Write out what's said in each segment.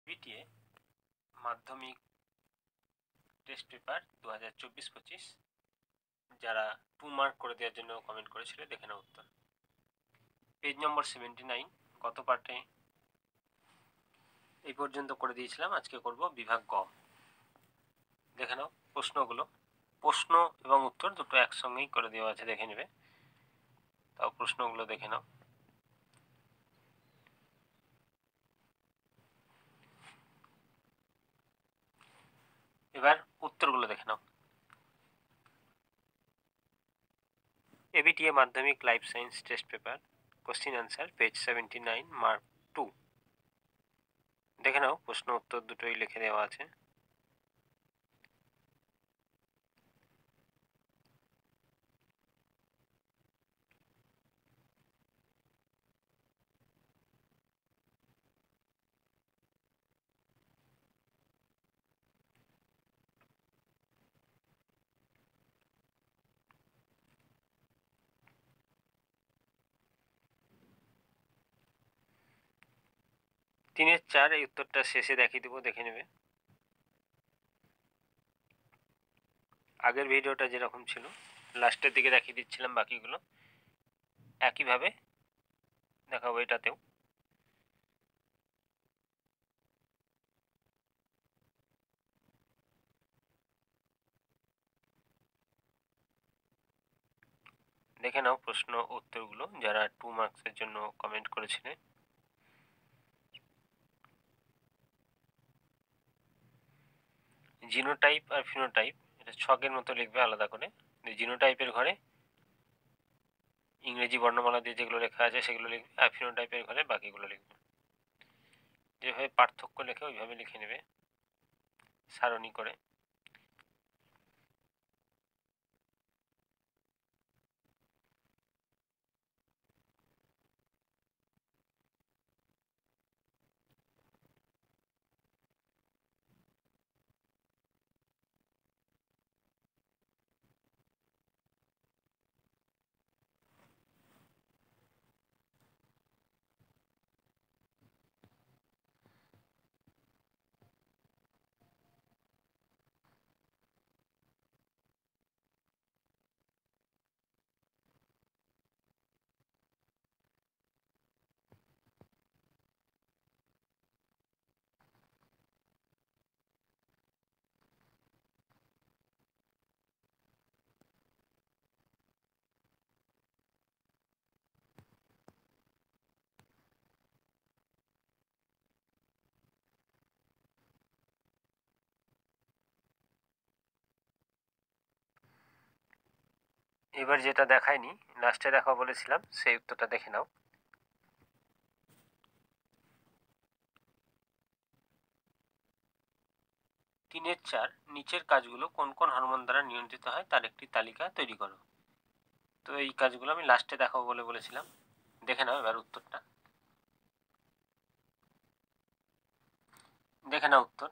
BTA মাধ্যমিক test paper 2024-25 যারা 2 mark করে দেওয়ার জন্য কমেন্ট করেছিল, দেখে নাও উত্তর। পেজ নম্বর 79 গত পার্টে এই পর্যন্ত করে দিয়েছিলাম, আজকে করব বিভাগ গ। দেখে নাও প্রশ্নগুলো, প্রশ্ন এবং উত্তর দুটো একসঙ্গেই করে দেওয়া আছে, দেখে নেবে। তাও প্রশ্নগুলো দেখে নাও। এবার উত্তরগুলো দেখে নাও। এবিটিএ মাধ্যমিক life science test paper question answer page 79 mark 2। দেখে নাও প্রশ্ন উত্তর দুটোই লিখে দেওয়া আছে। তিনের 4 এই উত্তরটা শেষে দেখিয়ে দেবো, দেখে নেবে। আগের ভিডিওটা যেরকম ছিল লাস্টের দিকে দেখিয়ে দিচ্ছিলাম, বাকিগুলো একইভাবে দেখাবো এটাতেও। দেখে নাও প্রশ্ন উত্তরগুলো যারা 2 মার্কসের জন্য কমেন্ট করেছিলে। জিনোটাইপ আর ফিনোটাইপ এটা ছকের মতো লিখবে আলাদা করে। জিনোটাইপের ঘরে ইংরেজি বর্ণমালা দিয়ে যেগুলো লেখা আছে সেগুলো লিখবে, আর ফিনোটাইপের ঘরে বাকিগুলো লিখবে। যেভাবে পার্থক্য লেখে ওইভাবে লিখে নেবে সারণী করে। এবার যেটা দেখায়নি লাস্টে দেখা বলেছিলাম সেই উত্তরটা দেখে নাও। তিনের 4 নিচের কাজগুলো কোন কোন হরমোন দ্বারা নিয়ন্ত্রিত হয় তার একটি তালিকা তৈরি করো। তো এই কাজগুলো আমি লাস্টে দেখাবো বলে বলেছিলাম, দেখে নাও এবার উত্তরটা। দেখে নাও উত্তর।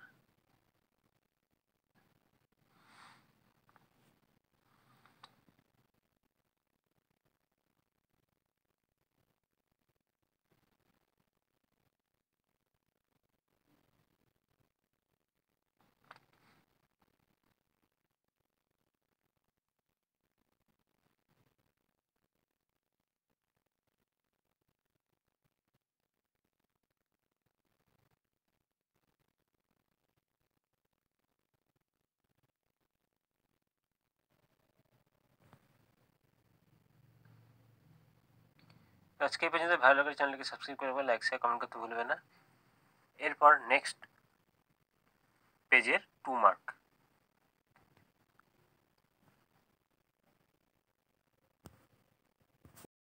আজকে এই পর্যন্ত। ভালো লাগলে চ্যানেলকে সাবস্ক্রাইব করবে, লাইক শেয়ার কমেন্ট করতে ভুলবে না। এরপর নেক্সট পেজের 2 মার্ক।